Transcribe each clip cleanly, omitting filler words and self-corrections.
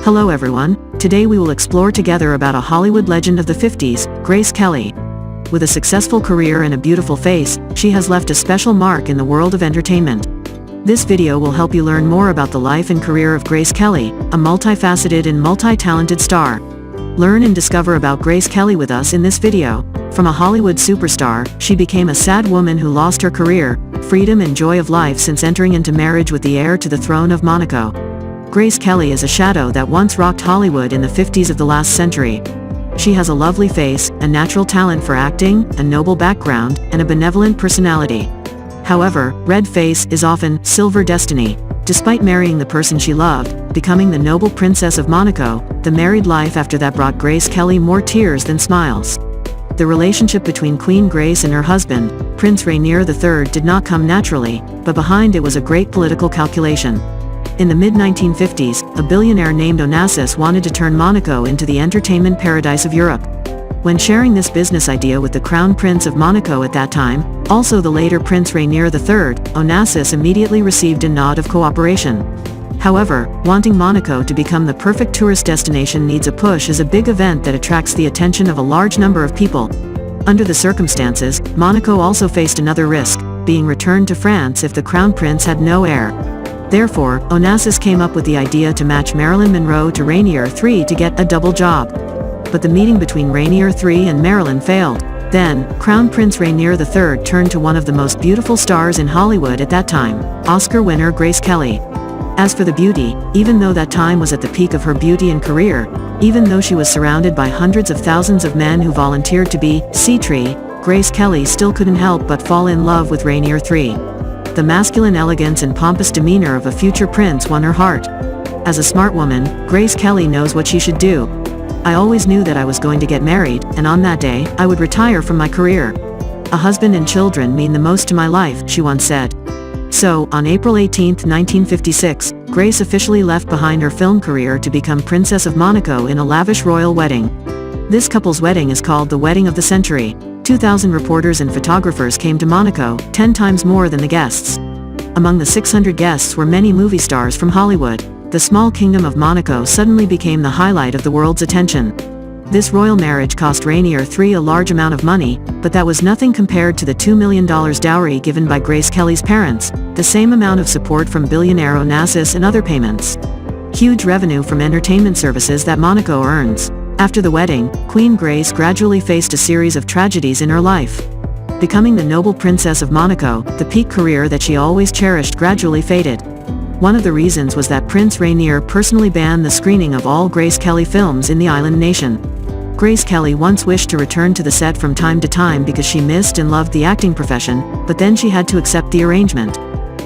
Hello everyone, today we will explore together about a Hollywood legend of the 50s, Grace Kelly. With a successful career and a beautiful face, she has left a special mark in the world of entertainment. This video will help you learn more about the life and career of Grace Kelly, a multifaceted and multi-talented star. Learn and discover about Grace Kelly with us in this video. From a Hollywood superstar, she became a sad woman who lost her career, freedom and joy of life since entering into marriage with the heir to the throne of Monaco. Grace Kelly is a shadow that once rocked Hollywood in the 50s of the last century. She has a lovely face, a natural talent for acting, a noble background, and a benevolent personality. However, red face is often silver destiny. Despite marrying the person she loved, becoming the noble princess of Monaco, the married life after that brought Grace Kelly more tears than smiles. The relationship between Queen Grace and her husband, Prince Rainier III, did not come naturally, but behind it was a great political calculation. In the mid-1950s, a billionaire named Onassis wanted to turn Monaco into the entertainment paradise of Europe. When sharing this business idea with the Crown Prince of Monaco at that time, also the later Prince Rainier III, Onassis immediately received a nod of cooperation. However, wanting Monaco to become the perfect tourist destination needs a push as a big event that attracts the attention of a large number of people. Under the circumstances, Monaco also faced another risk, being returned to France if the Crown Prince had no heir. Therefore, Onassis came up with the idea to match Marilyn Monroe to Rainier III to get a double job. But the meeting between Rainier III and Marilyn failed. Then, Crown Prince Rainier III turned to one of the most beautiful stars in Hollywood at that time, Oscar winner Grace Kelly. As for the beauty, even though that time was at the peak of her beauty and career, even though she was surrounded by hundreds of thousands of men who volunteered to be C-Tree, Grace Kelly still couldn't help but fall in love with Rainier III. The masculine elegance and pompous demeanor of a future prince won her heart. As a smart woman, Grace Kelly knows what she should do. I always knew that I was going to get married, and on that day, I would retire from my career. A husband and children mean the most to my life, she once said. So, on April 18, 1956, Grace officially left behind her film career to become Princess of Monaco in a lavish royal wedding. This couple's wedding is called the Wedding of the Century. 2,000 reporters and photographers came to Monaco, 10 times more than the guests. Among the 600 guests were many movie stars from Hollywood. The small kingdom of Monaco suddenly became the highlight of the world's attention. This royal marriage cost Rainier III a large amount of money, but that was nothing compared to the $2 million dowry given by Grace Kelly's parents, the same amount of support from billionaire Onassis and other payments. Huge revenue from entertainment services that Monaco earns. After the wedding, Queen Grace gradually faced a series of tragedies in her life. Becoming the noble princess of Monaco, the peak career that she always cherished gradually faded. One of the reasons was that Prince Rainier personally banned the screening of all Grace Kelly films in the island nation. Grace Kelly once wished to return to the set from time to time because she missed and loved the acting profession, but then she had to accept the arrangement.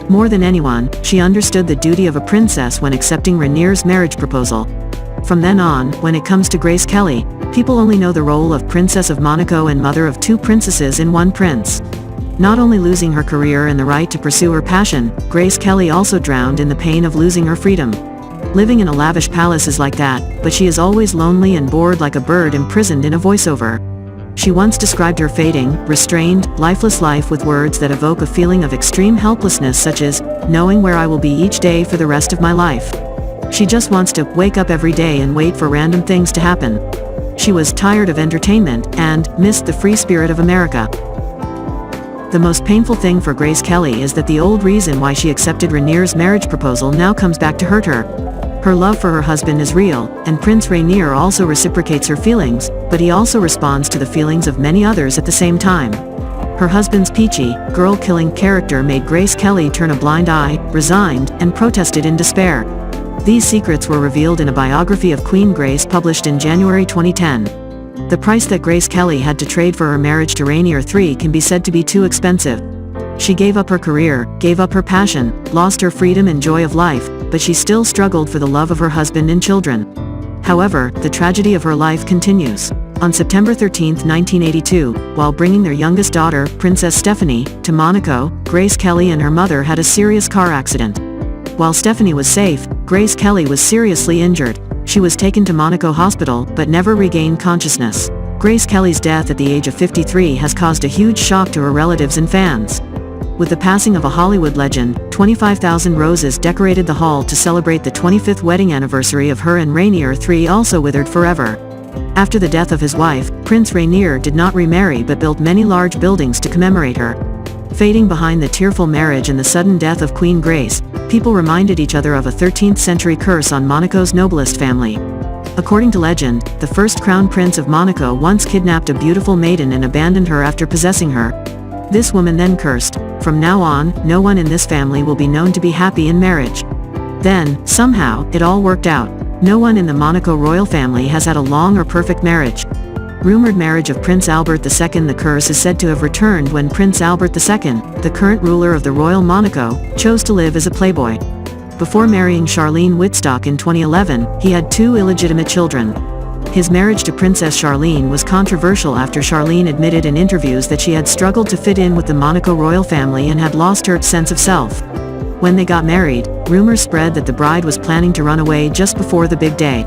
More than anyone, she understood the duty of a princess when accepting Rainier's marriage proposal. From then on, when it comes to Grace Kelly, people only know the role of Princess of Monaco and mother of two princesses in one prince. Not only losing her career and the right to pursue her passion, Grace Kelly also drowned in the pain of losing her freedom. Living in a lavish palace is like that, but she is always lonely and bored like a bird imprisoned in a voiceover. She once described her fading, restrained, lifeless life with words that evoke a feeling of extreme helplessness, such as, knowing where I will be each day for the rest of my life. She just wants to wake up every day and wait for random things to happen. She was tired of entertainment and missed the free spirit of America. The most painful thing for Grace Kelly is that the old reason why she accepted Rainier's marriage proposal now comes back to hurt her. Her love for her husband is real, and Prince Rainier also reciprocates her feelings, but he also responds to the feelings of many others at the same time. Her husband's peachy, girl-killing character made Grace Kelly turn a blind eye, resigned, and protested in despair. These secrets were revealed in a biography of Queen Grace published in January 2010. The price that Grace Kelly had to trade for her marriage to Rainier III can be said to be too expensive. She gave up her career, gave up her passion, lost her freedom and joy of life, but she still struggled for the love of her husband and children. However, the tragedy of her life continues. On September 13, 1982, while bringing their youngest daughter, Princess Stephanie, to Monaco, Grace Kelly and her mother had a serious car accident. While Stephanie was safe, Grace Kelly was seriously injured. She was taken to Monaco Hospital, but never regained consciousness. Grace Kelly's death at the age of 53 has caused a huge shock to her relatives and fans. With the passing of a Hollywood legend, 25,000 roses decorated the hall to celebrate the 25th wedding anniversary of her and Rainier III also withered forever. After the death of his wife, Prince Rainier did not remarry but built many large buildings to commemorate her. Fading behind the tearful marriage and the sudden death of Queen Grace, people reminded each other of a 13th century curse on Monaco's noblest family. According to legend, the first crown prince of Monaco once kidnapped a beautiful maiden and abandoned her after possessing her. This woman then cursed, "From now on, no one in this family will be known to be happy in marriage." Then, somehow, it all worked out. No one in the Monaco royal family has had a long or perfect marriage. Rumored marriage of Prince Albert II. The curse is said to have returned when Prince Albert II, the current ruler of the Royal Monaco, chose to live as a playboy. Before marrying Charlene Wittstock in 2011, he had 2 illegitimate children. His marriage to Princess Charlene was controversial after Charlene admitted in interviews that she had struggled to fit in with the Monaco royal family and had lost her sense of self. When they got married, rumors spread that the bride was planning to run away just before the big day.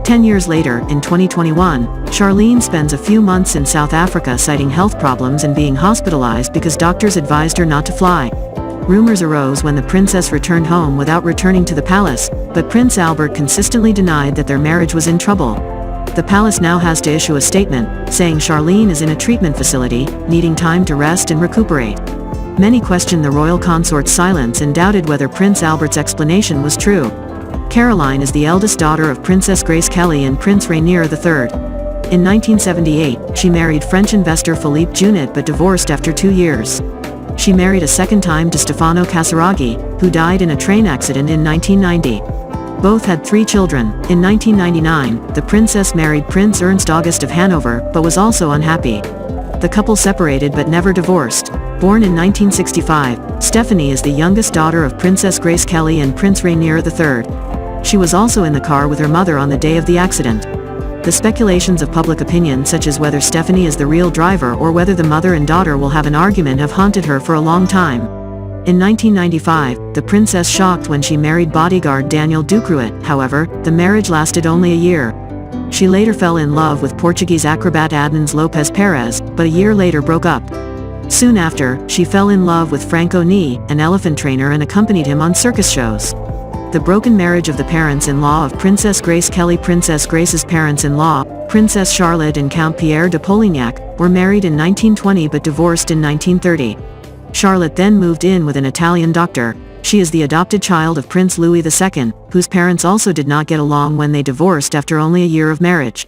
10 years later, in 2021, Charlene spends a few months in South Africa citing health problems and being hospitalized because doctors advised her not to fly. Rumors arose when the princess returned home without returning to the palace, but Prince Albert consistently denied that their marriage was in trouble. The palace now has to issue a statement, saying Charlene is in a treatment facility, needing time to rest and recuperate. Many questioned the royal consort's silence and doubted whether Prince Albert's explanation was true. Caroline is the eldest daughter of Princess Grace Kelly and Prince Rainier III. In 1978, she married French investor Philippe Junot but divorced after 2 years. She married a second time to Stefano Casiraghi, who died in a train accident in 1990. Both had 3 children. In 1999, the princess married Prince Ernst August of Hanover, but was also unhappy. The couple separated but never divorced. Born in 1965, Stephanie is the youngest daughter of Princess Grace Kelly and Prince Rainier III. She was also in the car with her mother on the day of the accident. The speculations of public opinion, such as whether Stephanie is the real driver or whether the mother and daughter will have an argument, have haunted her for a long time. In 1995, the princess shocked when she married bodyguard Daniel Ducruet. However, the marriage lasted only a year. She later fell in love with Portuguese acrobat Adnan Lopes Perez, but a year later broke up. Soon after, she fell in love with Franco Ni, an elephant trainer, and accompanied him on circus shows. The broken marriage of the parents-in-law of Princess Grace Kelly. Princess Grace's parents-in-law, Princess Charlotte and Count Pierre de Polignac, were married in 1920 but divorced in 1930. Charlotte then moved in with an Italian doctor. She is the adopted child of Prince Louis II, whose parents also did not get along when they divorced after only a year of marriage.